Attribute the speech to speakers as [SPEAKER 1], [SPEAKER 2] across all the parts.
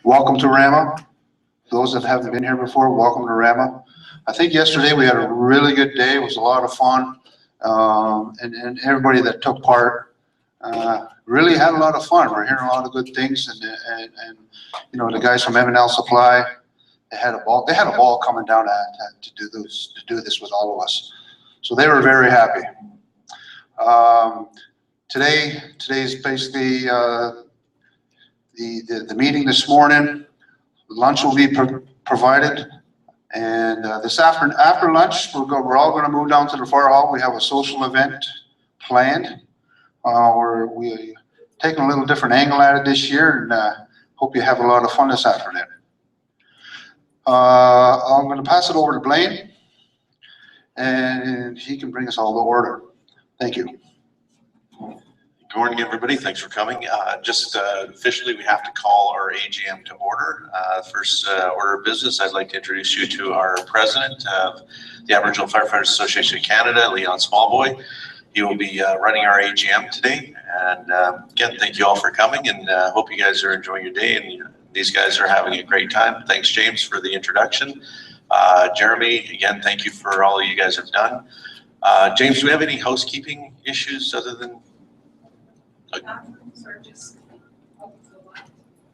[SPEAKER 1] Welcome to Rama. Those that haven't been here before, welcome to Rama. I think yesterday we had a really good day. It was a lot of fun. And everybody that took part really had a lot of fun. We're hearing a lot of good things. And you know, the guys from M&L Supply, they had a ball. They had a ball coming down to do this with all of us. So they were very happy. Today's basically the meeting this morning. Lunch will be provided, and this after lunch we're all going to move down to the fire hall. We have a social event planned. We're taking a little different angle at it this year, and hope you have a lot of fun this afternoon. I'm going to pass it over to Blaine, and he can bring us all to order. Thank you.
[SPEAKER 2] Good morning, everybody. Thanks for coming. Just officially, we have to call our AGM to order. First order of business, I'd like to introduce you to our president of the Aboriginal Firefighters Association of Canada, Leon Smallboy. He will be running our AGM today. And again, thank you all for coming, and hope you guys are enjoying your day, and these guys are having a great time. Thanks, James, for the introduction. Jeremy, again, thank you for all you guys have done. James, do we have any housekeeping issues other than?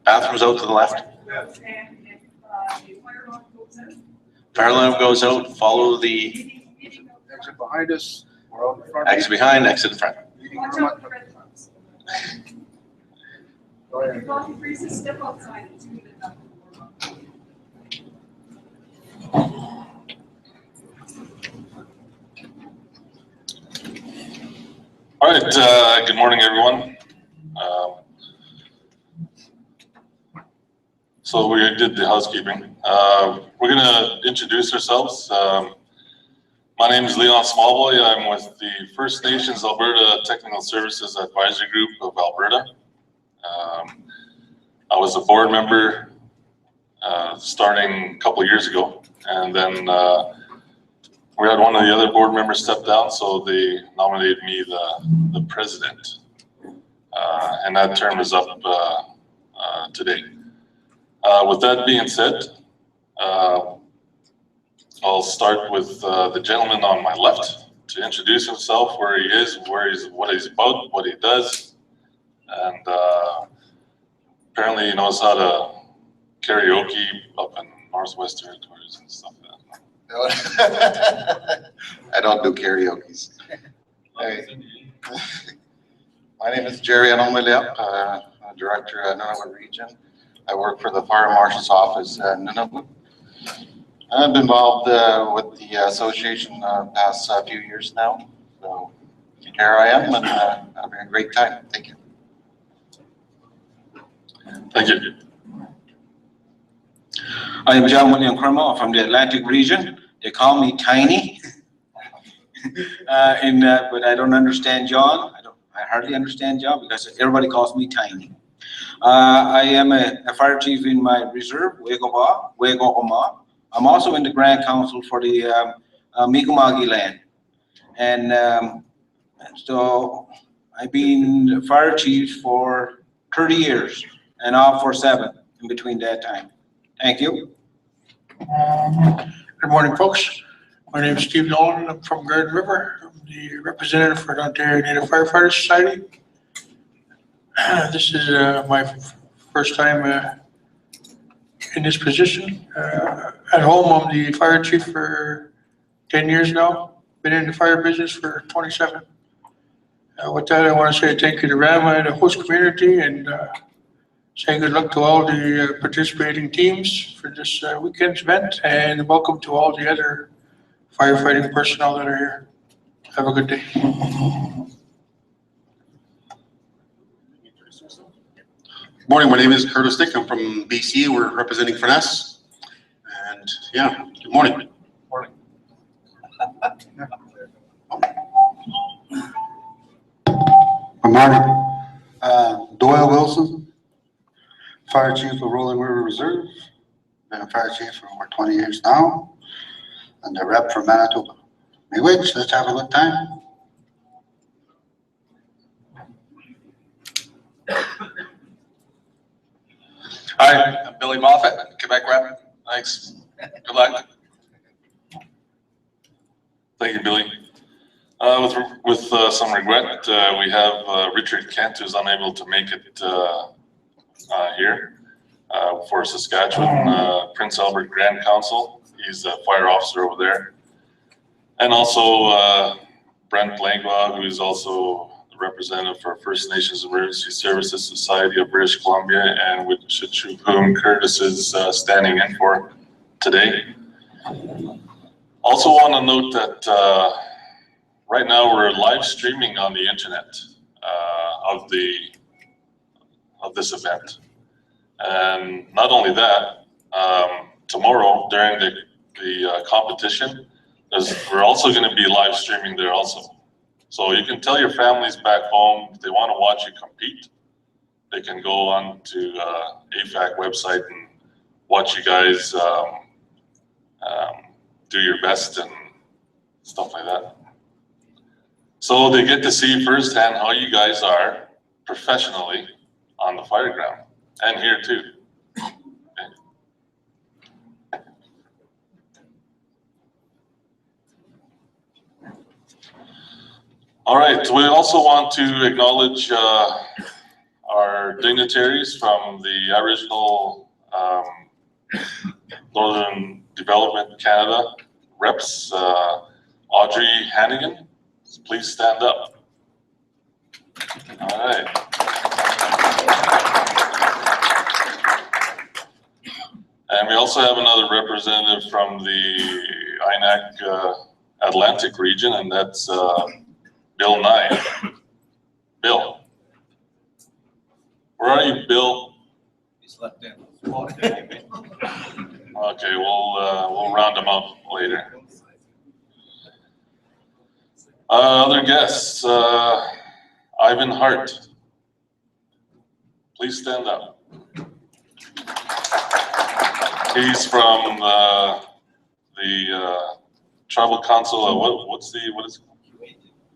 [SPEAKER 2] Bathrooms out to the left. Fire alarm goes out. Follow the
[SPEAKER 1] Exit behind us. We're out in front.
[SPEAKER 2] exit behind, exit in front.
[SPEAKER 3] All right, good morning, everyone. So we did the housekeeping. We're gonna introduce ourselves. My name is Leon Smallboy. I'm with the First Nations Alberta Technical Services Advisory Group of Alberta. I was a board member starting a couple of years ago, and then we had one of the other board members step down, so they nominated me the president, and that term is up today. With that being said, I'll start with the gentleman on my left to introduce himself, where he is, what he's about, what he does, and apparently he knows how to karaoke up in Northwest Territories and stuff like that.
[SPEAKER 4] I don't do karaoke's. Hey. My name is Jerry Anomalia, Director at Nunavut Region. I work for the Fire Marshal's Office at Nunavut. I've been involved with the association past few years now. So here I am, and having a great time. Thank you.
[SPEAKER 3] Thank you.
[SPEAKER 5] I am John William Cromwell from the Atlantic region. They call me Tiny. But I don't understand John. I hardly understand John because everybody calls me Tiny. I am a fire chief in my reserve, Wegoma. I'm also in the Grand Council for the Mi'kma'ki land. And so I've been fire chief for 30 years and off for 7 in between that time. Thank you.
[SPEAKER 6] Good morning, folks. My name is Steve Nolan. I'm from Garden River. I'm the representative for the Ontario Native Firefighters Society. This is my first time in this position. At home, I'm the fire chief for 10 years now. Been in the fire business for 27. With that, I want to say thank you to Rama and the host community, and say good luck to all the participating teams for this weekend's event, and welcome to all the other firefighting personnel that are here. Have a good day.
[SPEAKER 7] Morning, my name is Curtis Dick. I'm from BC. We're representing Finesse. And yeah, good morning.
[SPEAKER 1] Morning. Good morning. Doyle Wilson, Fire Chief of Rolling River Reserve. Been a fire chief for over 20 years now. And the rep from Manitoba. Miigwech, let's have a good time.
[SPEAKER 8] Hi, I'm Billy Moffat, Quebec rep. Thanks. Good luck.
[SPEAKER 3] Thank you, Billy. With some regret, we have Richard Kent, who's unable to make it here for Saskatchewan Prince Albert Grand Council. He's a fire officer over there. And also Brent Langlois, who is also the representative for First Nations Emergency Services Society of British Columbia, and whom Curtis is standing in for today. Also want to note that right now we're live streaming on the internet of this event. And not only that, tomorrow during the competition, we're also going to be live streaming there also. So you can tell your families back home if they want to watch you compete, they can go on to AFAC website and watch you guys do your best and stuff like that. So they get to see firsthand how you guys are professionally on the fire ground and here too. All right, we also want to acknowledge our dignitaries from the Aboriginal Northern Development Canada reps. Audrey Hannigan, please stand up. All right. And we also have another representative from the INAC Atlantic region, and that's Bill Nye. Bill. Where are you, Bill?
[SPEAKER 5] He's left in.
[SPEAKER 3] Okay, we'll round him up later. Other guests, Ivan Hart. Please stand up. He's from the Tribal Council. What is it?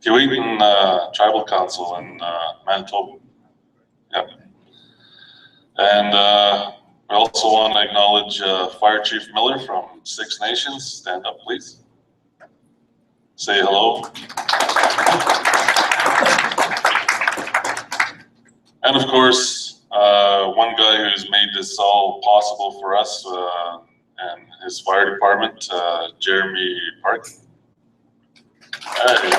[SPEAKER 3] Keewatin Tribal Council in Manitoba. Yep. And we also want to acknowledge Fire Chief Miller from Six Nations. Stand up, please. Say hello. And of course, one guy who's made this all possible for us and his fire department, Jeremy Park. There you go.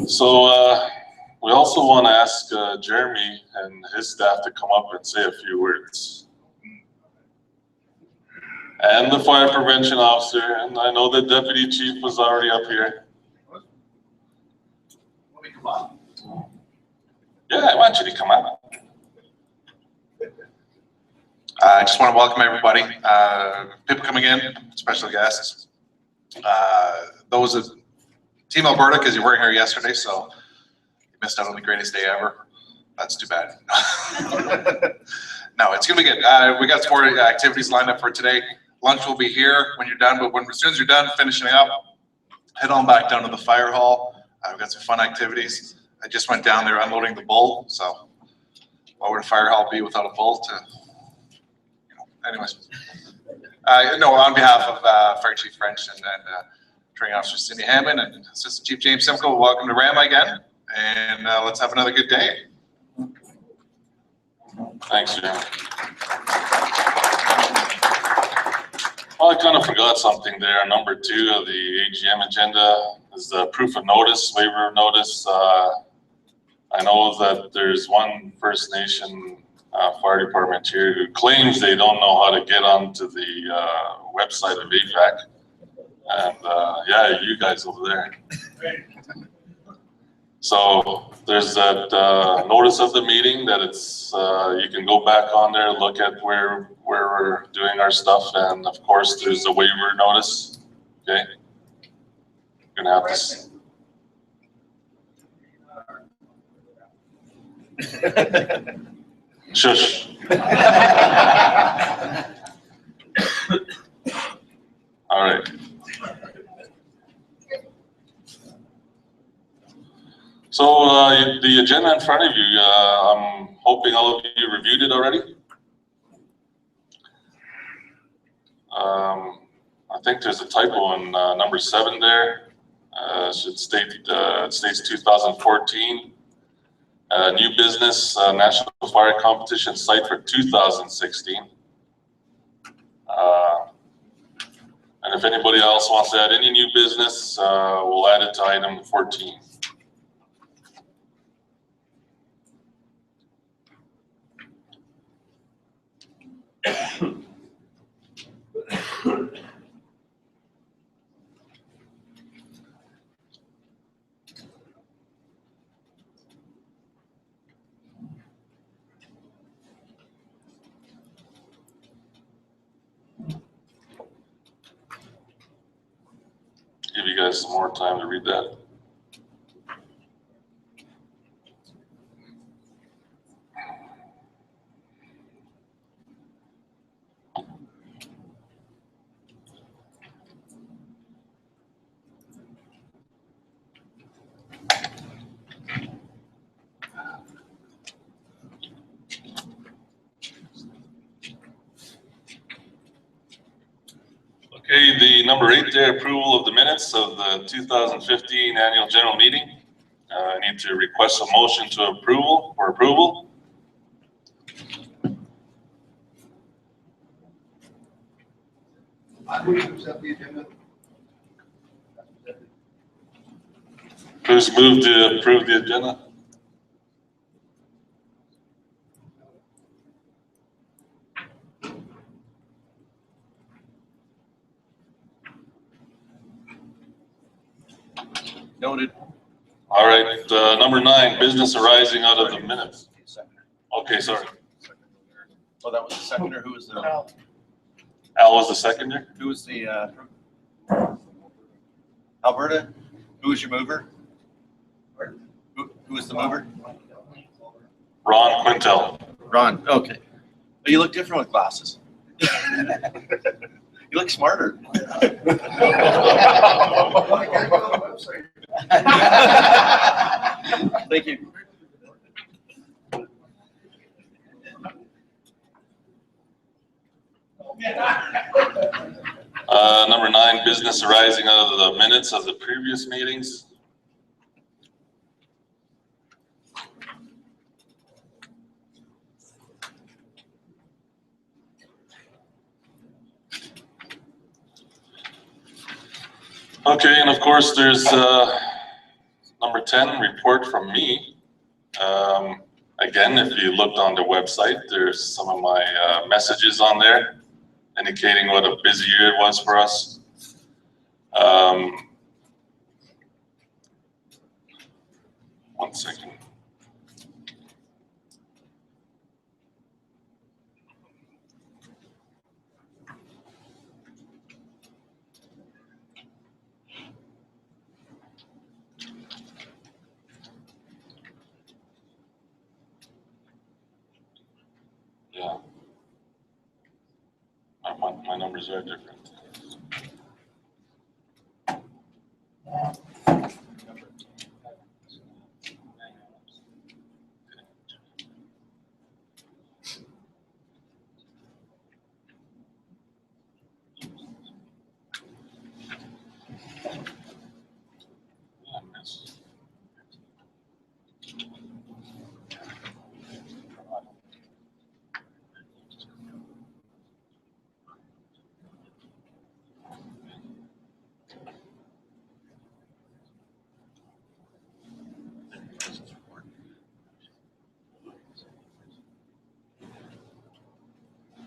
[SPEAKER 3] So we also want to ask Jeremy and his staff to come up and say a few words. And the fire prevention officer, and I know the deputy chief was already up here.
[SPEAKER 5] Come on.
[SPEAKER 3] Yeah, I want you to come out.
[SPEAKER 8] I just want to welcome everybody, people coming in, special guests. Those of Team Alberta, because you weren't here yesterday, so you missed out on the greatest day ever. That's too bad. No, it's gonna be good. We got some more activities lined up for today. Lunch will be here when you're done, but as soon as you're done finishing up, head on back down to the fire hall. We've got some fun activities. I just went down there unloading the bull, so what would a fire hall be without a bull to, anyways. No, on behalf of Fire Chief French and Training Officer Cindy Hammond and Assistant Chief James Simcoe, welcome to Rama again, and let's have another good day.
[SPEAKER 3] Thanks, Jim. Well, I kind of forgot something there. Number 2 of the AGM agenda is the proof of notice, waiver of notice. I know that there's one First Nation fire department here who claims they don't know how to get onto the website of AFAC. And yeah, you guys over there. So there's that notice of the meeting that it's, you can go back on there, look at where we're doing our stuff. And of course, there's a waiver notice, okay? You're gonna have this. Shush. All right. So the agenda in front of you, I'm hoping all of you reviewed it already. I think there's a typo in number 7 there. It should state, it states 2014. New business, National Fire Competition site for 2016. And if anybody else wants to add any new business, we'll add it to item 14. Give you guys some more time to read that. Okay, the number 8 there, approval of the minutes of the 2015 annual general meeting. I need to request a motion to approval.
[SPEAKER 1] I move to accept the agenda.
[SPEAKER 3] Who's moved to approve the agenda?
[SPEAKER 5] Noted.
[SPEAKER 3] All right, number 9, business arising out of the minutes. Okay, sorry.
[SPEAKER 9] Oh, that was the seconder. Who was the?
[SPEAKER 3] Al was the seconder?
[SPEAKER 9] Who was the? Alberta. Who was your mover? Who was the mover?
[SPEAKER 3] Ron Quintel.
[SPEAKER 9] Ron. Okay. Oh, you look different with glasses. You look smarter. Thank you.
[SPEAKER 3] Number 9, business arising out of the minutes of the previous meetings. Okay, and of course there's number 10, report from me. Again, if you looked on the website, there's some of my messages on there indicating what a busy year it was for us. One second. Yeah. My numbers are different.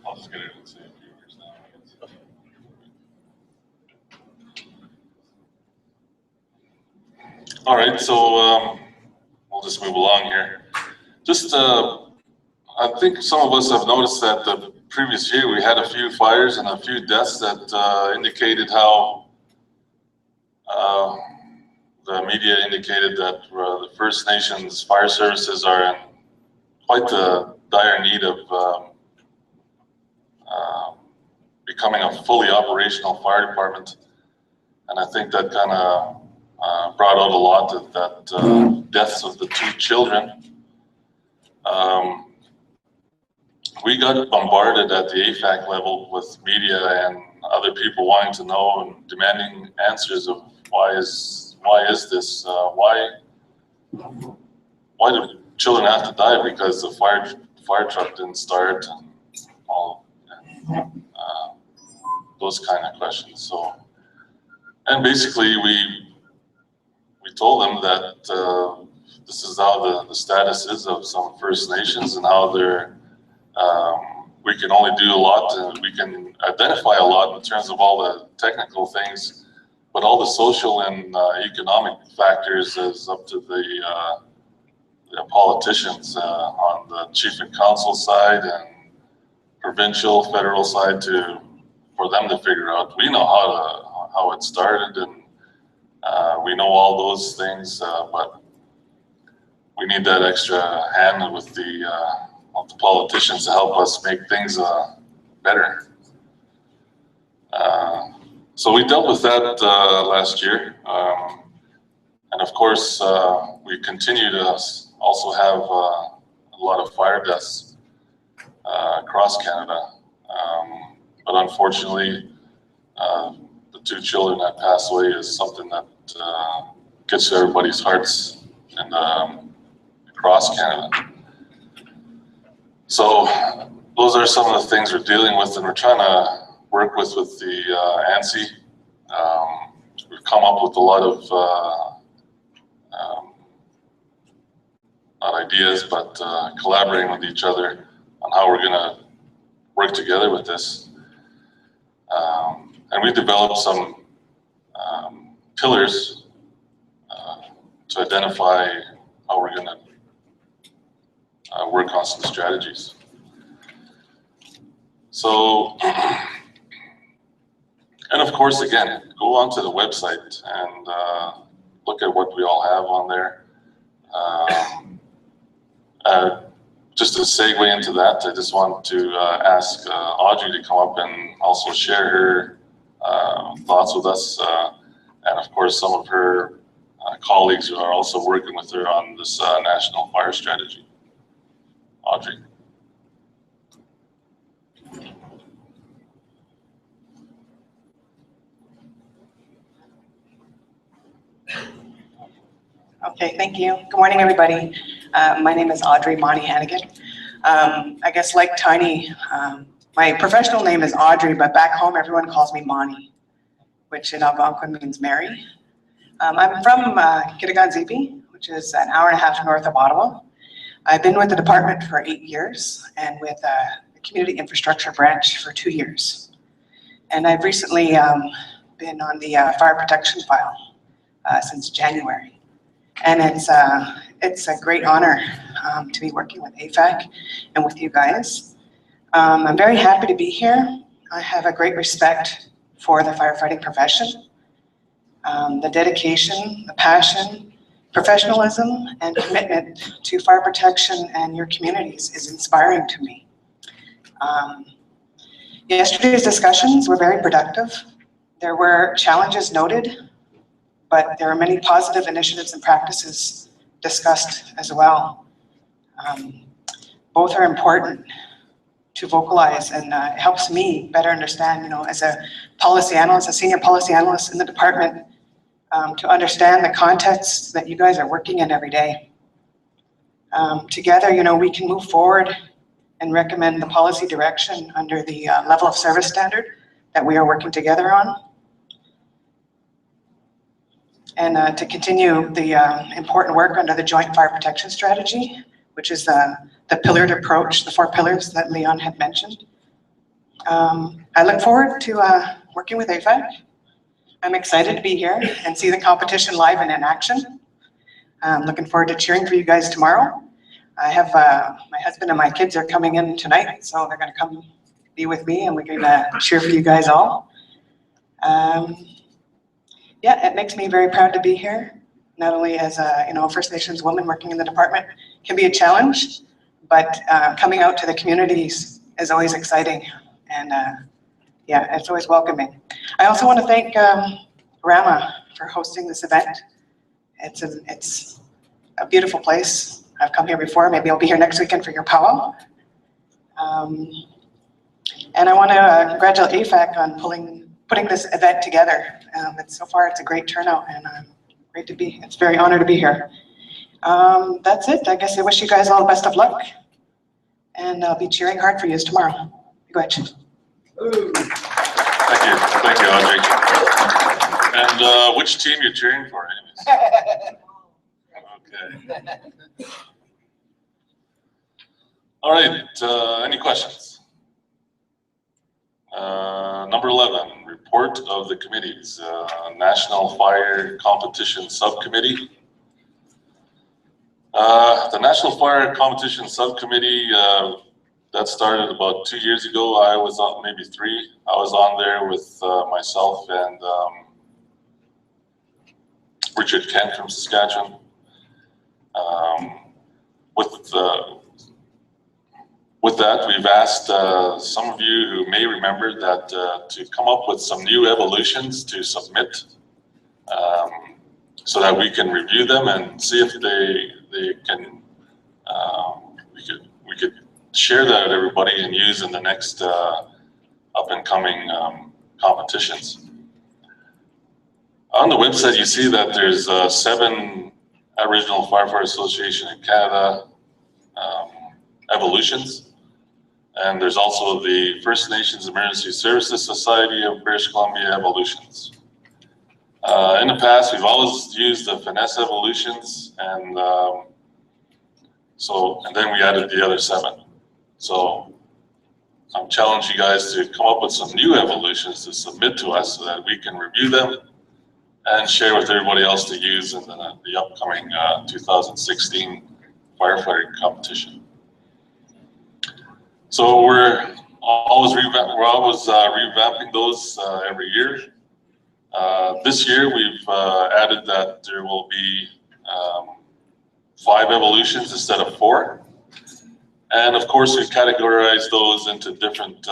[SPEAKER 3] I'll just get it and see if viewers now. All right, so we'll just move along here. Just, I think some of us have noticed that the previous year we had a few fires and a few deaths that indicated how the media indicated that the First Nations fire services are in quite the dire need of becoming a fully operational fire department. And I think that kind of brought out a lot that deaths of the 2 children. We got bombarded at the AFAC level with media and other people wanting to know and demanding answers of why is this, why do children have to die because the fire truck didn't start, and all those kind of questions. So, and basically we told them that this is how the status is of some First Nations and how they're we can only do a lot, and we can identify a lot in terms of all the technical things, but all the social and economic factors is up to the politicians on the chief and council side and provincial, federal side for them to figure out. We know how it started, and we know all those things, but we need that extra hand with the politicians to help us make things better. So we dealt with that last year. And of course, we continue to also have a lot of fire deaths across Canada. But unfortunately, the 2 children that passed away is something that gets to everybody's hearts and across Canada. So those are some of the things we're dealing with, and we're trying to work with the ANSI. We've come up with a lot of not ideas, but collaborating with each other on how we're going to work together with this. And we developed some pillars to identify how we're going to work on some strategies. So, and of course, again, go onto the website and look at what we all have on there. Just to segue into that, I just want to ask Audrey to come up and also share her thoughts with us, and of course some of her colleagues who are also working with her on this national fire strategy. Audrey.
[SPEAKER 10] Okay, thank you. Good morning, everybody. My name is Audrey Monty Hannigan. I guess like Tiny, my professional name is Audrey, but back home everyone calls me Monty, which in Algonquin means Mary. I'm from Kitigan-Zibi, which is an hour and a half north of Ottawa. I've been with the department for 8 years and with the community infrastructure branch for 2 years. And I've recently been on the fire protection file since January. And it's a great honor to be working with AFAC and with you guys. I'm very happy to be here. I have a great respect for the firefighting profession. The dedication, the passion, professionalism, and commitment to fire protection and your communities is inspiring to me. Yesterday's discussions were very productive. There were challenges noted, but there are many positive initiatives and practices discussed as well. Both are important to vocalize, and it helps me better understand, as a policy analyst, a senior policy analyst in the department, to understand the context that you guys are working in every day. Together, we can move forward and recommend the policy direction under the level of service standard that we are working together on. And to continue the important work under the Joint Fire Protection Strategy, which is the pillared approach, the 4 pillars that Leon had mentioned. I look forward to working with AFAC. I'm excited to be here and see the competition live and in action. I'm looking forward to cheering for you guys tomorrow. I have my husband and my kids are coming in tonight, so they're going to come be with me, and we're going to cheer for you guys all. Yeah, it makes me very proud to be here. Not only as a First Nations woman working in the department can be a challenge, but coming out to the communities is always exciting, and yeah, it's always welcoming. I also want to thank Rama for hosting this event. It's a beautiful place. I've come here before. Maybe I'll be here next weekend for your powwow. And I want to congratulate AFAC on putting this event together. So far, it's a great turnout, and it's very honored to be here. That's it. I guess I wish you guys all the best of luck, and I'll be cheering hard for you tomorrow. Go ahead.
[SPEAKER 3] Thank you, Audrey. And which team you're cheering for, anyways? Okay. All right, any questions? Number 11, report of the committees. National Fire Competition Subcommittee. The National Fire Competition Subcommittee, that started about 2 years ago. I was on, maybe 3. I was on there with myself and Richard Kent from Saskatchewan. With that, we've asked some of you who may remember that to come up with some new evolutions to submit so that we can review them and see if they can, we could share that with everybody and use in the next up and coming competitions. On the website, you see that there's 7 Aboriginal Firefighter Association in Canada evolutions. And there's also the First Nations Emergency Services Society of British Columbia evolutions. In the past, we've always used the finesse evolutions, and then we added the other 7. So I'm challenging you guys to come up with some new evolutions to submit to us so that we can review them and share with everybody else to use in the upcoming 2016 firefighting competition. So we're always revamping those every year. This year we've added that there will be 5 evolutions instead of 4. And of course, we've categorized those into different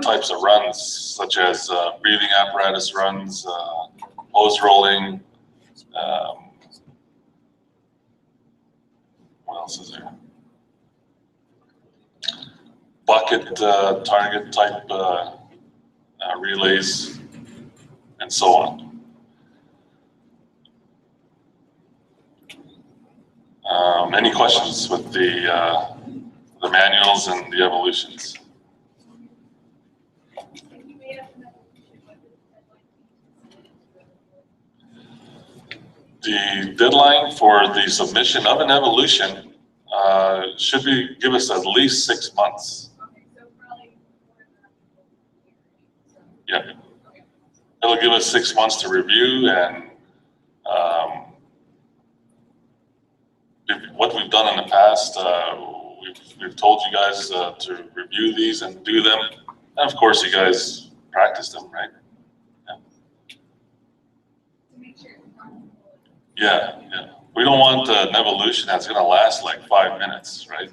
[SPEAKER 3] types of runs, such as breathing apparatus runs, hose rolling. What else is there? Bucket target type relays, and so on. Any questions with the manuals and the evolutions? The deadline for the submission of an evolution should give us at least 6 months. Yeah, it'll give us 6 months to review, and what we've done in the past, we've told you guys to review these and do them, and of course you guys practice them, right? Yeah, yeah. We don't want an evolution that's going to last like 5 minutes, right?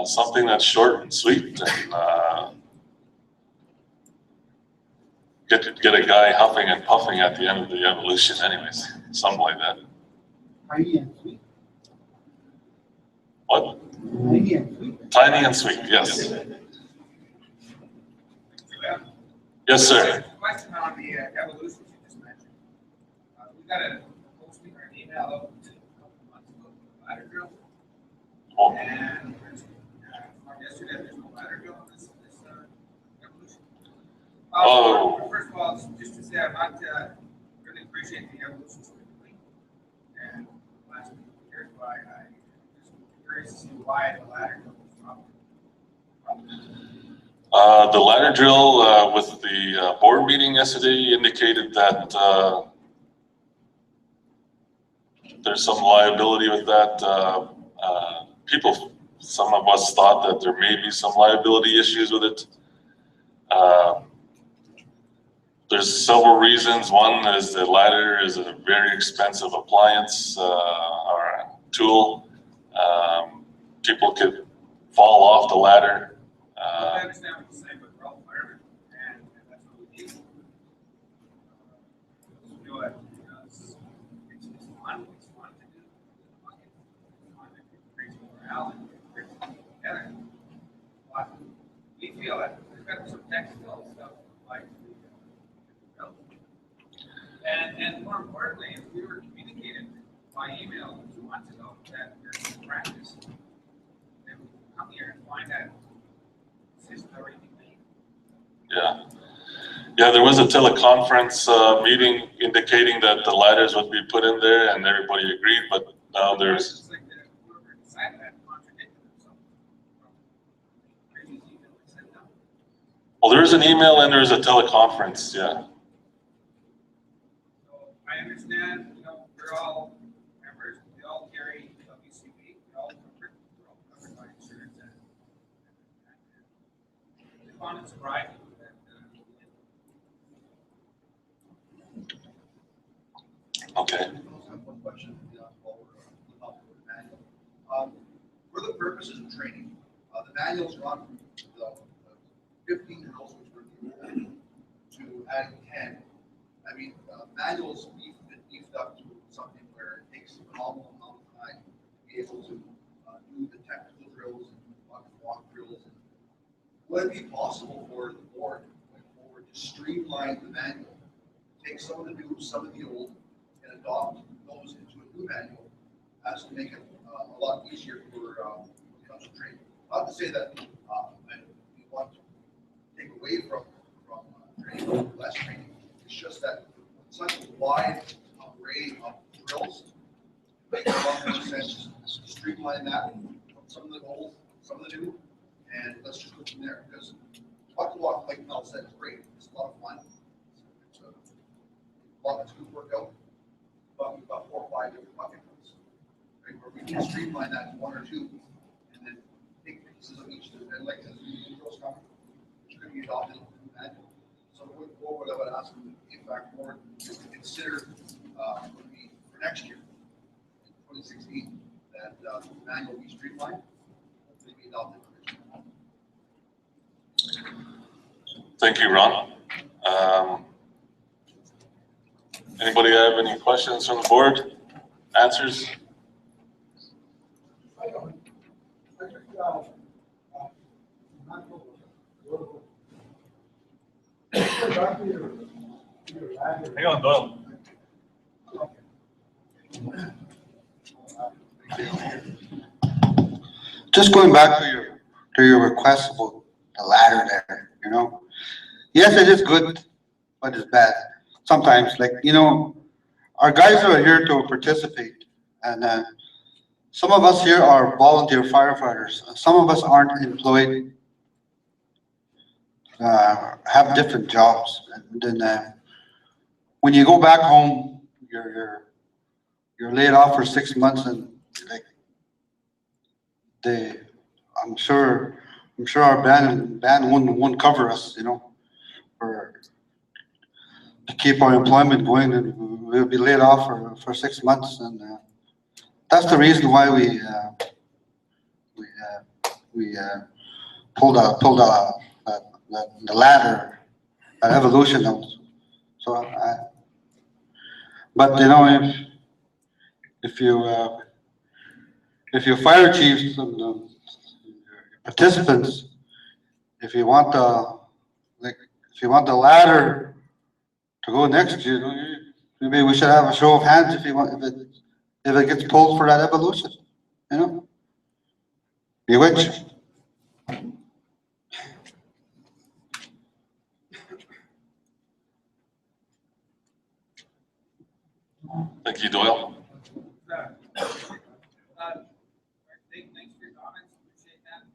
[SPEAKER 3] Something that's short and sweet, and get a guy huffing and puffing at the end of the evolution, anyways. Something like that.
[SPEAKER 11] Tiny and sweet.
[SPEAKER 3] What?
[SPEAKER 11] Tiny and sweet.
[SPEAKER 3] Tiny and sweet, yes. Yes, sir.
[SPEAKER 12] Question on the evolutions you just mentioned. We got a posting or an email out a couple months ago for the ladder drill.
[SPEAKER 3] Oh.
[SPEAKER 12] And yesterday there's no ladder drill on this evolution.
[SPEAKER 3] Oh.
[SPEAKER 12] First of all, just to say I'm not really appreciate the evolutions we're doing. And last year, I'm just curious to see why the ladder drill was dropped.
[SPEAKER 3] The ladder drill with the board meeting yesterday indicated that there's some liability with that. Some of us thought that there may be some liability issues with it. There's several reasons. One is the ladder is a very expensive appliance or tool. People could fall off the ladder.
[SPEAKER 12] I understand what you're saying, but we're all firemen, and that's what we need. Al and Chris together. But we feel that there's got some technical stuff like and more importantly, if we were communicated by email 2 months ago that there's a practice, then we come here and find that this is already made.
[SPEAKER 3] Yeah. Yeah, there was a teleconference meeting indicating that the ladders would be put in there and everybody agreed, but now there's,
[SPEAKER 12] It's like whoever decided that contradicted themselves. Previous email they sent out.
[SPEAKER 3] well, there is an email and there's a teleconference, yeah.
[SPEAKER 12] So I understand, we're all members, we all carry WCB, we're all covered by insurance and I found it surprising that,
[SPEAKER 3] Okay.
[SPEAKER 13] I also have one question, while we're about the manual. For the purposes of training, the manuals run from the 15 drills, which were to adding 10. I mean, manuals been beefed up to something where it takes a phenomenal amount of time to be able to do the technical drills and walk drills. Would it be possible for the board going forward to streamline the manual, take some of the new, some of the old, and adopt those into a new manual, as to make it a lot easier for when it comes to training? Not to say that we want to take away from training or less training. It's just that such a wide array of drills, it makes a lot more sense to streamline that from some of the old, some of the new, and let's just go from there. Because walk, like Mel said, is great. It's a lot of fun. It's a lot that's good workout. But we've got 4 or 5 different bucket drills, right? Where we can streamline that to 1 or 2, and then take pieces of each. And like the drills coming, which are going to be adopted into the manual. So what would I would ask them, in fact, more to consider would be for next year, in 2016, that the manual be streamlined, hopefully be adopted.
[SPEAKER 3] Thank you, Ron. Anybody have any questions from the board? Answers? Hang on, Doyle.
[SPEAKER 1] Just going back to your request about the ladder there, Yes, it is good, but it's bad. Sometimes, like, our guys are here to participate, and some of us here are volunteer firefighters. Some of us aren't employed, have different jobs. And then when you go back home, you're laid off for 6 months, and like I'm sure our band wouldn't cover us, to keep our employment going, and we'll be laid off for 6 months, and that's the reason why we pulled the ladder, that evolution out. So but if you fire chiefs and participants, if you want the ladder to go next year, maybe we should have a show of hands if it gets pulled for that evolution, Bewitch.
[SPEAKER 3] Thank you, Doyle.
[SPEAKER 12] Thanks for your comments, appreciate that. And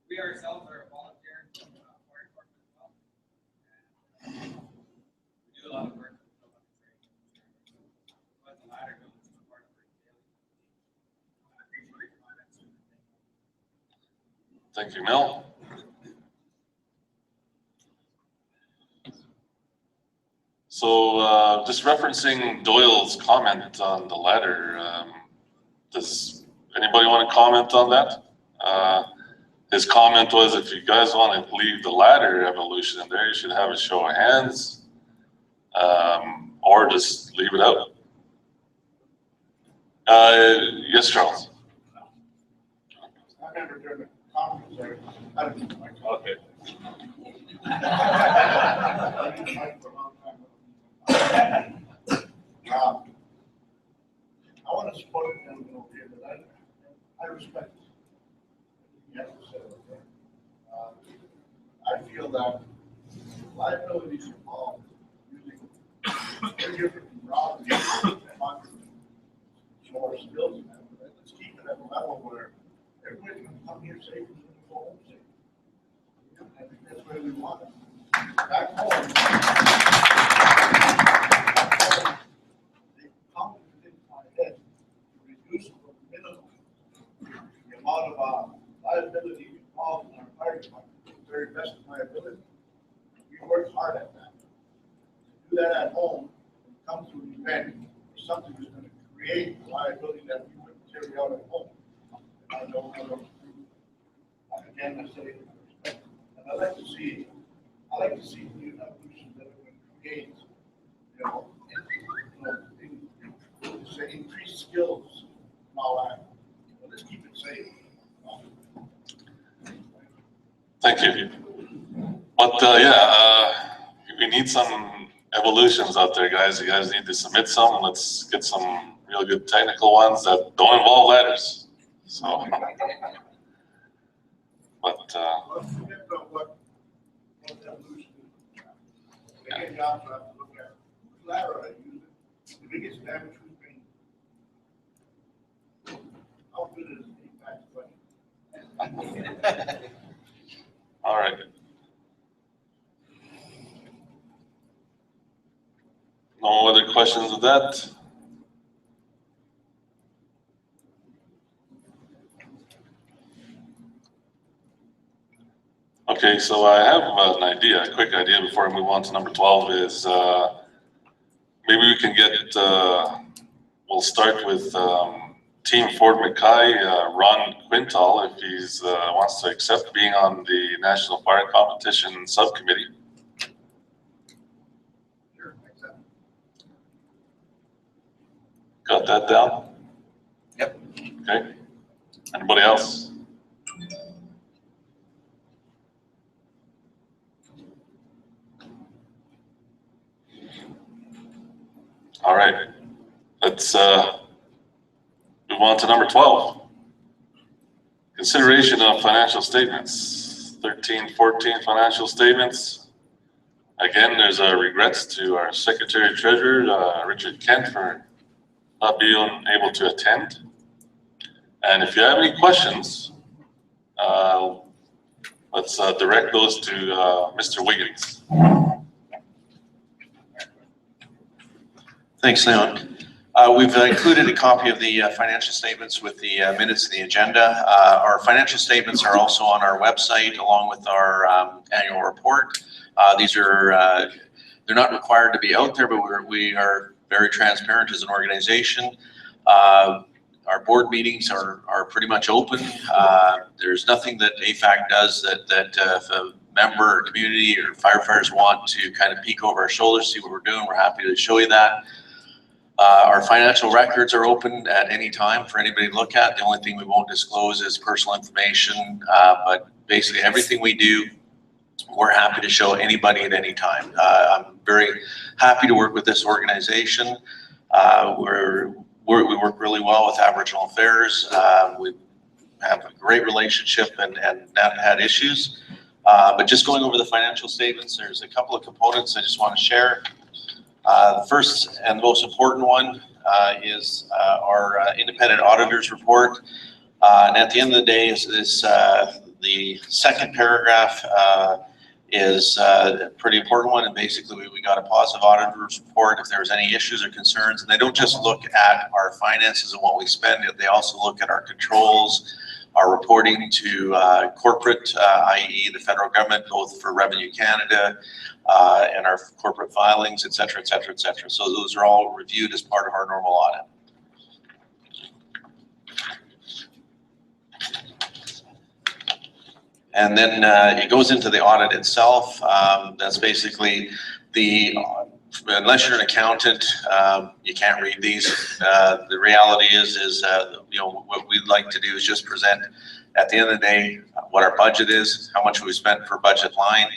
[SPEAKER 12] we ourselves are volunteers from the fire department as well. And we do a lot of work with the training. But the ladder goes to part of our daily. I appreciate your comments.
[SPEAKER 3] Thank you, Mel. So just referencing Doyle's comment on the ladder, does anybody want to comment on that? His comment was, if you guys want to leave the ladder evolution in there, you should have a show of hands, or just leave it out. Yes, Charles.
[SPEAKER 13] conference there. I don't need the mic.
[SPEAKER 3] Okay.
[SPEAKER 13] I need the mic for a long time. I want to support the gentleman over here, but I respect what he has to say, okay? I feel that liabilities involved using very different routes and show our skills in that, but let's keep it at a level where everybody can come here safe and go home safe. I think that's where we want it. Back home, they come within my head to reduce to a minimum the amount of liability involved in our fire department to the very best of my ability. We work hard at that. To do that at home, and come to an event or something that's going to create the liability that we wouldn't carry out at home. I don't know. Again, I say respect. And I like to see the evolution that it would create, say increased skills and all that. But let's keep it safe.
[SPEAKER 3] Thank you. But we need some evolutions out there, guys. You guys need to submit some. Let's get some real good technical ones that don't involve ladders. So, but
[SPEAKER 13] Let's forget about what evolution is. Again, you also have to look at ladder I use it. The biggest damage was being. How good is the impact?
[SPEAKER 3] all right. No other questions with that? Okay, so I have an idea, a quick idea before I move on to number 12 is maybe we can get, we'll start with Team Fort Mackay, Ron Quintal, if he's wants to accept being on the National Fire Competition Subcommittee.
[SPEAKER 13] Sure, accept.
[SPEAKER 3] Got that down?
[SPEAKER 9] Yep.
[SPEAKER 3] Okay. Anybody else? All right, let's move on to number 12. Consideration of financial statements, 13-14 financial statements. Again, there's regrets to our Secretary Treasurer, Richard Kent, for not being able to attend. And if you have any questions, let's direct those to Mr. Wiggins.
[SPEAKER 2] Thanks, Leon. We've included a copy of the financial statements with the minutes of the agenda. Our financial statements are also on our website along with our annual report. These are, they're not required to be out there, but we are very transparent as an organization. Our board meetings are pretty much open. There's nothing that AFAC does that if a member or community or firefighters want to kind of peek over our shoulders, see what we're doing, we're happy to show you that. Our financial records are open at any time for anybody to look at. The only thing we won't disclose is personal information, but basically everything we do, we're happy to show anybody at any time. I'm very happy to work with this organization. We work really well with Aboriginal Affairs. We have a great relationship and not had issues. But just going over the financial statements, there's a couple of components I just want to share. The first and the most important one is our independent auditor's report. And at the end of the day, the second paragraph is a pretty important one. And basically, we got a positive auditor's report if there's any issues or concerns. And they don't just look at our finances and what we spend, they also look at our controls, our reporting to corporate, i.e. the federal government, both for Revenue Canada and our corporate filings, et cetera, et cetera, et cetera. So those are all reviewed as part of our normal audit. And then it goes into the audit itself. That's basically the unless you're an accountant, you can't read these. The reality is you know, what we'd like to do is just present at the end of the day what our budget is, how much we spent per budget line,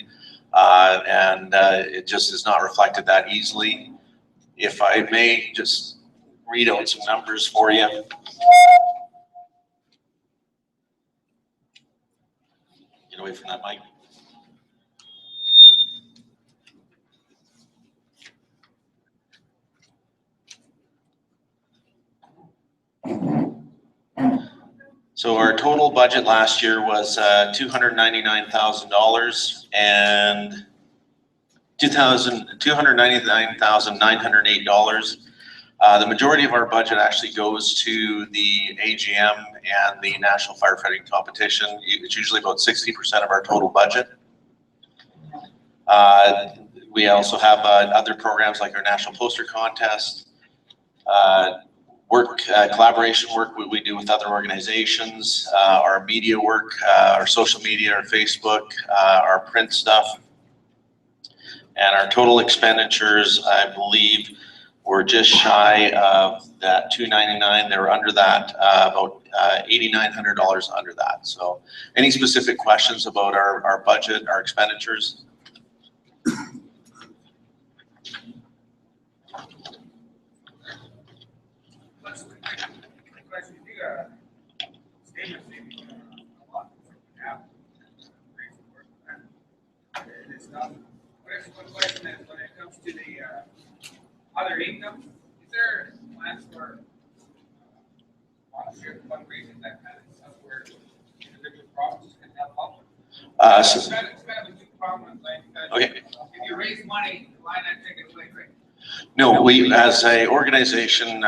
[SPEAKER 2] and it just is not reflected that easily. If I may just read out some numbers for you. Get away from that mic. So our total budget last year was $299,000 and $299,908. The majority of our budget actually goes to the AGM and the National Firefighting Competition. It's usually about 60% of our total budget. We also have other programs like our National Poster Contest, collaboration work we do with other organizations, our media work, our social media, our Facebook, our print stuff. And our total expenditures, I believe, were just shy of that $299. They were under that, about $8,900 under that. So any specific questions about our budget, our expenditures?
[SPEAKER 12] One question is, when it comes to the other income, is there plans for sponsorship, fundraising, that kind of stuff where individual provinces can help out? It's kind of a two-pronged thing.
[SPEAKER 2] Okay.
[SPEAKER 12] If you raise money, the line item take it away, right?
[SPEAKER 2] No, we, as a organization,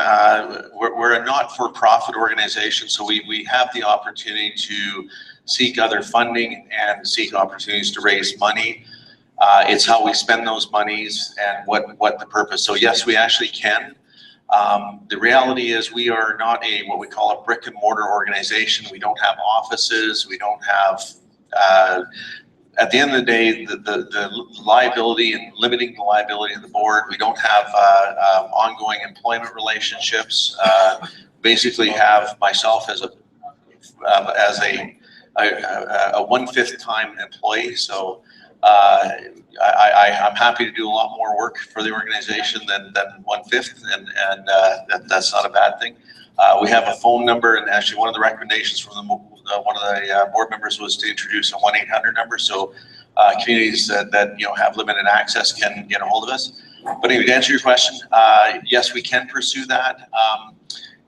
[SPEAKER 2] we're a not-for-profit organization, so we have the opportunity to seek other funding and seek opportunities to raise money. It's how we spend those monies and what the purpose. So yes, we actually can. The reality is we are not what we call a brick and mortar organization. We don't have offices. We don't have, at the end of the day, the liability and limiting the liability of the board. We don't have ongoing employment relationships. Basically have myself as a 1/5 time employee. So I'm happy to do a lot more work for the organization than 1/5, and that's not a bad thing. We have a phone number, and actually one of the recommendations from one of the board members was to introduce a 1-800 number, so communities that have limited access can get a hold of us. But anyway, to answer your question, yes, we can pursue that.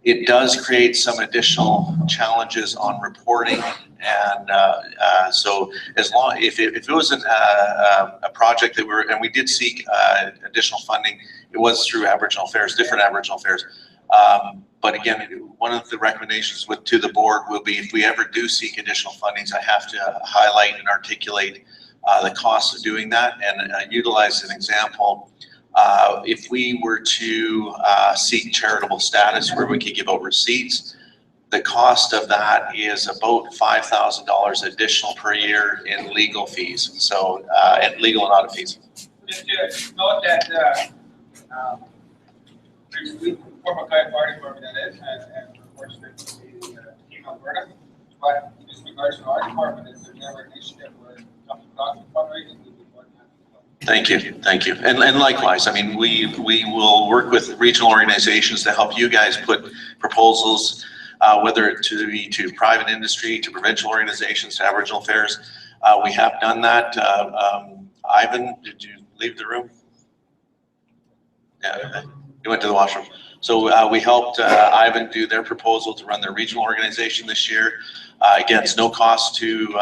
[SPEAKER 2] It does create some additional challenges on reporting, and so if it was a project that we did seek additional funding, it was through Aboriginal Affairs, different Aboriginal Affairs. But again, one of the recommendations to the board will be, if we ever do seek additional fundings, I have to highlight and articulate the costs of doing that, and utilize an example. If we were to seek charitable status where we could give out receipts, the cost of that is about $5,000 additional per year in legal fees. So, and legal and audit fees.
[SPEAKER 12] Just to note that we form a kind of fire department that is, and unfortunately, Team Alberta. But with regards to our department, if there's ever an initiative where it comes to fundraising, we would want that.
[SPEAKER 2] Thank you, thank you. And likewise, I mean, we will work with regional organizations to help you guys put proposals, whether it to private industry, to provincial organizations, to Aboriginal Affairs. We have done that. Ivan, did you leave the room? Yeah, he went to the washroom. So we helped Ivan do their proposal to run their regional organization this year. Again, it's no cost to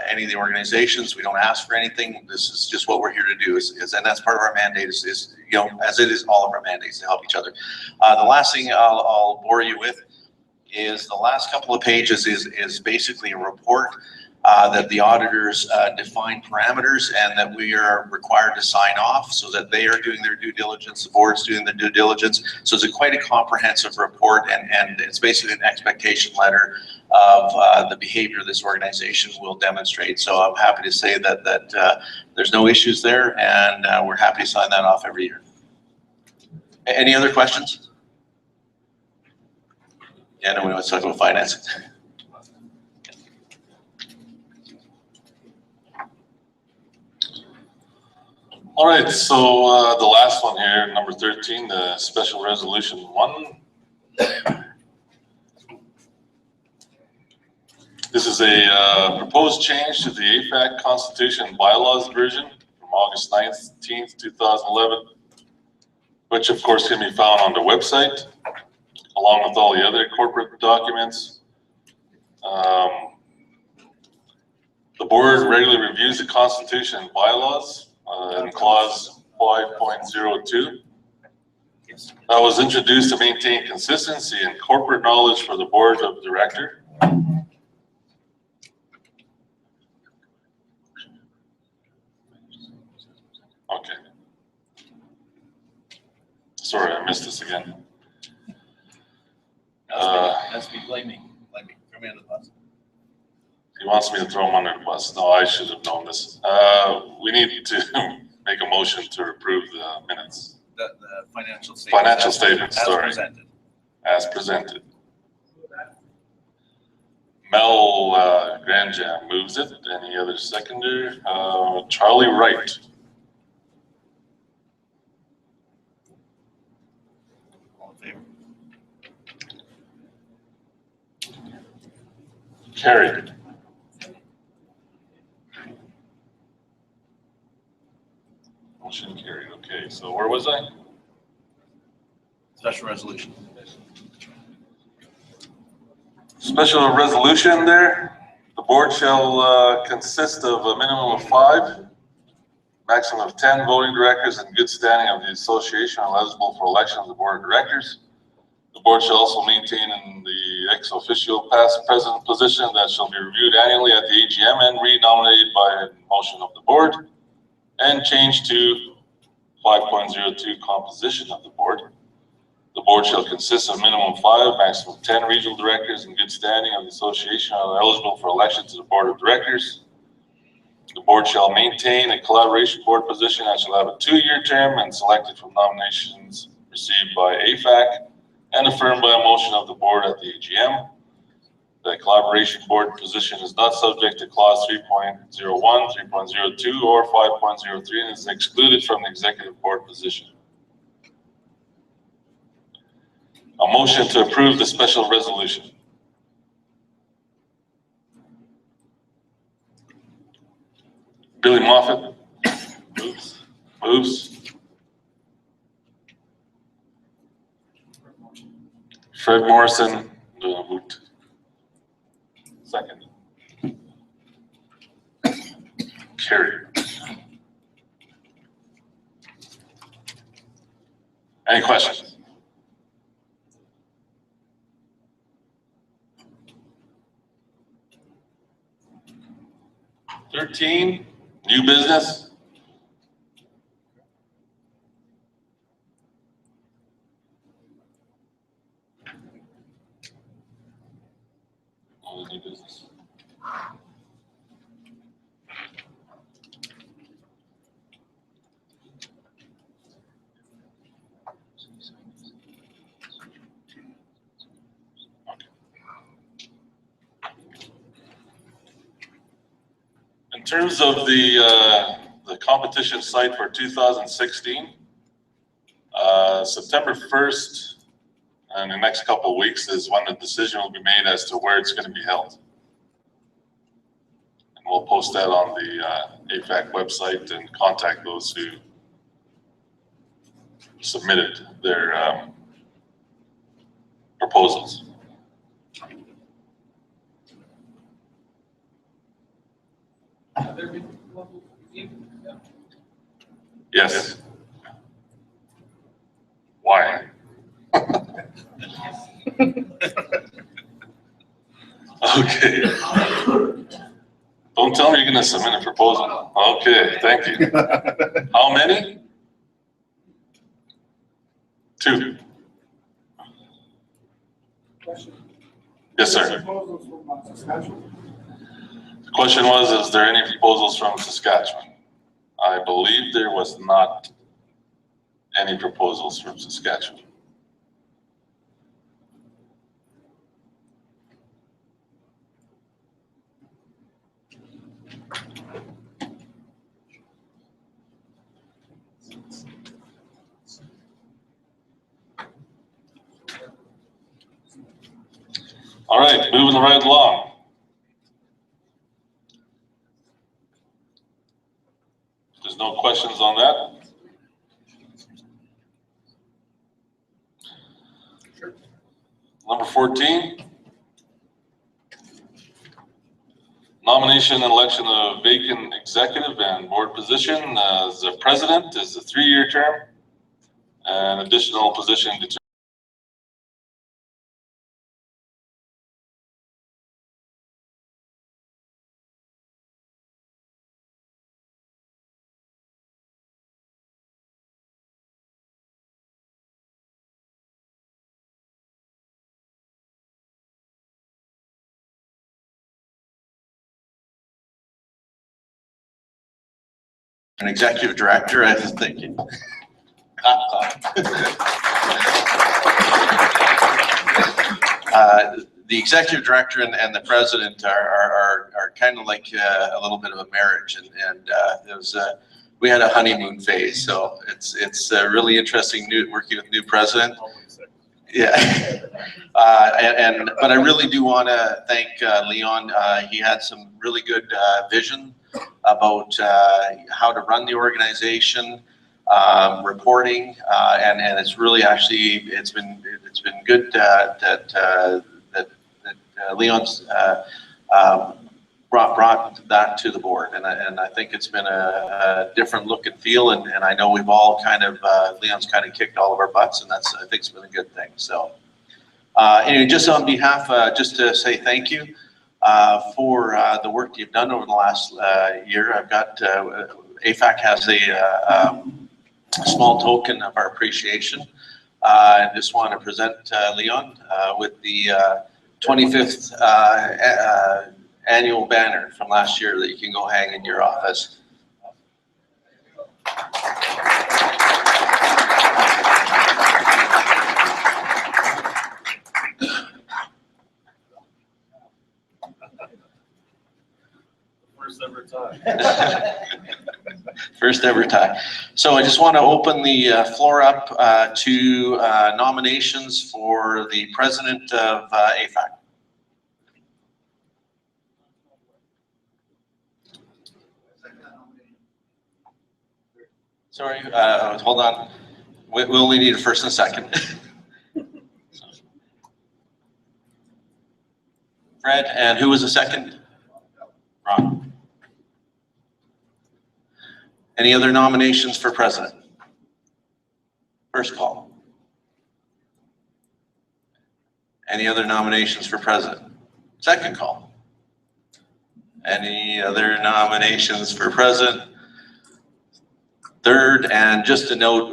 [SPEAKER 2] any of the organizations. We don't ask for anything. This is just what we're here to do, and that's part of our mandate is as it is all of our mandates, to help each other. The last thing I'll bore you with is the last couple of pages is basically a report that the auditors define parameters, and that we are required to sign off, so that they are doing their due diligence, the board's doing their due diligence. So it's quite a comprehensive report, and it's basically an expectation letter of the behavior this organization will demonstrate. So I'm happy to say that there's no issues there, and we're happy to sign that off every year. Any other questions? Yeah, no one wants to talk about finance.
[SPEAKER 3] All right, so the last one here, number 13, the special resolution 1. This is a proposed change to the AFAC Constitution Bylaws version from August 19th, 2011, which of course can be found on the website, along with all the other corporate documents. The board regularly reviews the Constitution and bylaws in clause 5.02. That was introduced to maintain consistency and corporate knowledge for the board of directors. Okay. Sorry, I missed this again.
[SPEAKER 9] That's me blaming, like, throw me under the bus.
[SPEAKER 3] He wants me to throw him under the bus. No, I should have known this. We need to make a motion to approve the minutes.
[SPEAKER 9] The financial statements.
[SPEAKER 3] Financial statements,
[SPEAKER 9] As
[SPEAKER 3] sorry.
[SPEAKER 9] presented.
[SPEAKER 3] As presented. Mel Granjam moves it. Any other seconder? Charlie Wright.
[SPEAKER 9] All in favor?
[SPEAKER 3] Carried. Motion carried. Okay, so where was I?
[SPEAKER 9] Special resolution.
[SPEAKER 3] Special resolution there. The board shall consist of a minimum of 5, maximum of 10 voting directors in good standing of the association eligible for election of the board of directors. The board shall also maintain in the ex-officio past president position that shall be reviewed annually at the AGM and renominated by motion of the board, and change to 5.02 composition of the board. The board shall consist of minimum 5, maximum 10 regional directors in good standing of the association are eligible for election to the board of directors. The board shall maintain a collaboration board position that shall have a 2-year term and selected from nominations received by AFAC and affirmed by a motion of the board at the AGM. The collaboration board position is not subject to clause 3.01, 3.02, or 5.03 and is excluded from the executive board position. A motion to approve the special resolution. Billy Moffett moves. Fred Morrison, second. Carried. Any questions? Thirteen, new business. All the new business. In terms of the competition site for 2016, September 1st and the next couple of weeks is when the decision will be made as to where it's going to be held. And we'll post that on the AFAC website and contact those who submitted their proposals. Yes. Why? Okay. Don't tell me you're gonna submit a proposal. Okay, thank you. How many? 2. Yes, sir. The question was, is there any proposals from Saskatchewan? I believe there was not any proposals from Saskatchewan. All right, moving right along. There's no questions on that? Sure. Number 14. Nomination and election of vacant executive and board position as the president is a 3-year term. An additional position determined.
[SPEAKER 2] An executive director, I was thinking. The executive director and the president are kind of like a little bit of a marriage, and it was we had a honeymoon phase, so it's really interesting working with new president. Yeah, but I really do want to thank Leon. He had some really good vision about how to run the organization, reporting, and it's really actually it's been good that Leon's brought that to the board, and I think it's been a different look and feel, and I know we've all kind of Leon's kind of kicked all of our butts, and I think it's been a good thing. So anyway, just on behalf, just to say thank you for the work you've done over the last year. I've got AFAC has a small token of our appreciation. I just want to present Leon with the 25th annual banner from last year that you can go hang in your office.
[SPEAKER 3] First ever tie.
[SPEAKER 2] First ever tie. So I just want to open the floor up to nominations for the president of AFAC. Sorry, hold on. We only need a first and a second. Fred, and who was the second? Rama. Any other nominations for president? First call. Any other nominations for president? Second call. Any other nominations for president? Third, and just a note,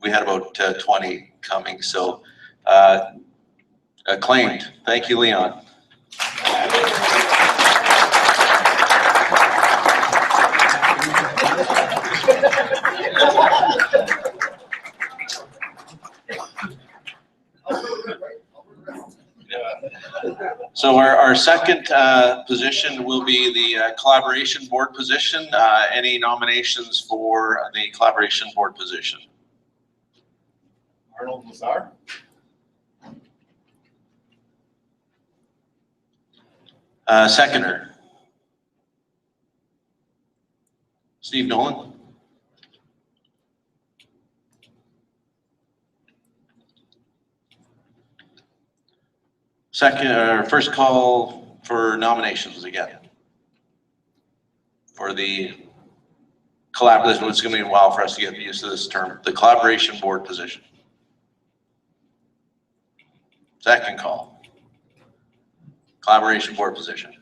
[SPEAKER 2] we had about 20 coming, so acclaimed. Thank you, Leon. So our second position will be the collaboration board position. Any nominations for the collaboration board position?
[SPEAKER 9] Arnold Lazar.
[SPEAKER 2] Seconder. Steve Nolan. First call for nominations again. For the collaboration, it's going to be a while for us to get used to this term, the collaboration board position. Second call. Collaboration board position.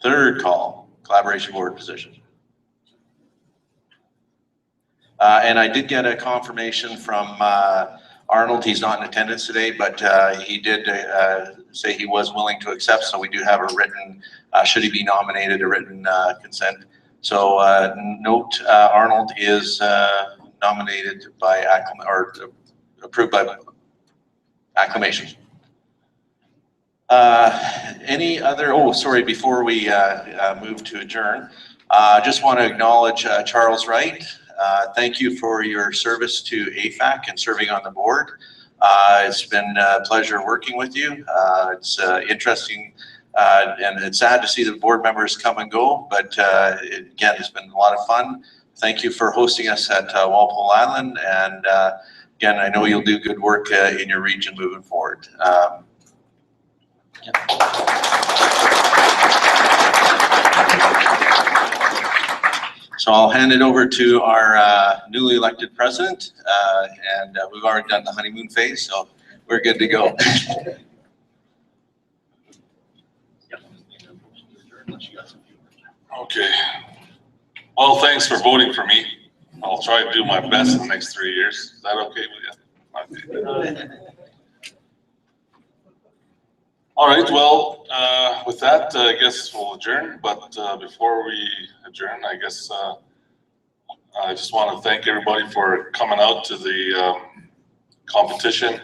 [SPEAKER 2] Third call, collaboration board position. And I did get a confirmation from Arnold. He's not in attendance today, but he did say he was willing to accept, so we do have a written, should he be nominated, a written consent So note Arnold is nominated by approved by acclamation. Any other, oh, sorry, before we move to adjourn, just want to acknowledge Charles Wright. Thank you for your service to AFAC and serving on the board. It's been a pleasure working with you. It's interesting and it's sad to see the board members come and go, but again, it's been a lot of fun. Thank you for hosting us at Walpole Island, and again, I know you'll do good work in your region moving forward. So I'll hand it over to our newly elected president, and we've already done the honeymoon phase, so we're good to go.
[SPEAKER 3] Okay. Well, thanks for voting for me. I'll try to do my best in the next 3 years. Is that okay with you? Okay. All right, well, with that, I guess we'll adjourn. But before we adjourn, I guess I just want to thank everybody for coming out to the competition.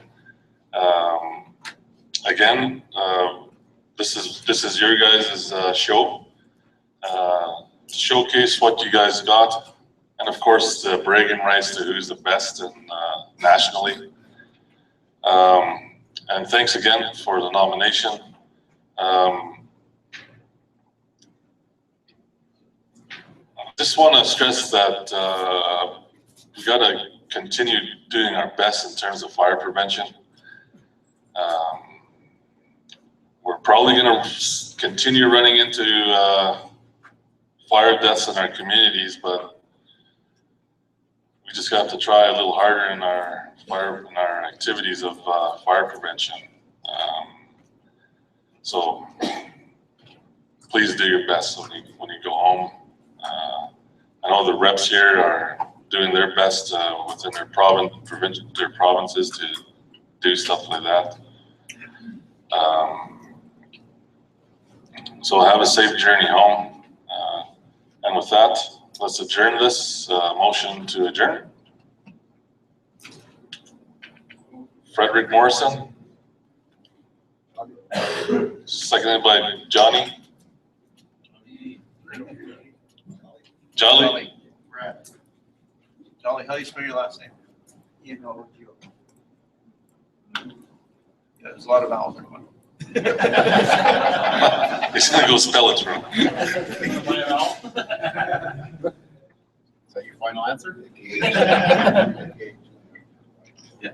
[SPEAKER 3] Again, this is your guys' show. To showcase what you guys got, and of course the bragging rights to who's the best and nationally. And thanks again for the nomination. Just want to stress that we got to continue doing our best in terms of fire prevention. We're probably going to continue running into fire deaths in our communities, but we just got to try a little harder in our activities of fire prevention. So please do your best when you go home. I know the reps here are doing their best within their provinces to do stuff like that. So have a safe journey home. And with that, let's adjourn this motion to adjourn. Frederick Morrison. Seconded by Johnny. Jolly.
[SPEAKER 9] Jolly, how do you spell your last name?
[SPEAKER 11] E-N-O-G-O.
[SPEAKER 9] Yeah, there's a lot of vowels in one.
[SPEAKER 3] He's gonna go spell it for him.
[SPEAKER 7] Is that your final answer?
[SPEAKER 9] Yeah.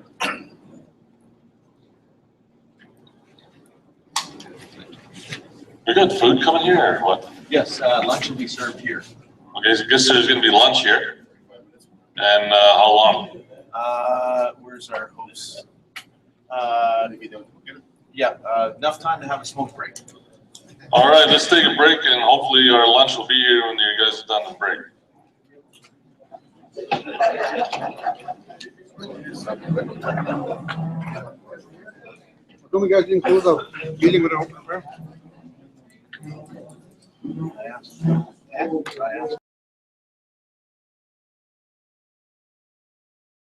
[SPEAKER 3] We got food coming here or what?
[SPEAKER 9] Yes, lunch will be served here.
[SPEAKER 3] Okay, so I guess there's gonna be lunch here. And how long?
[SPEAKER 9] Where's our host? Yeah, enough time to have a smoke break.
[SPEAKER 3] All right, let's take a break and hopefully our lunch will be here when you guys are done the break.
[SPEAKER 11] How come you guys didn't close the meeting with an open prayer?
[SPEAKER 9] I asked.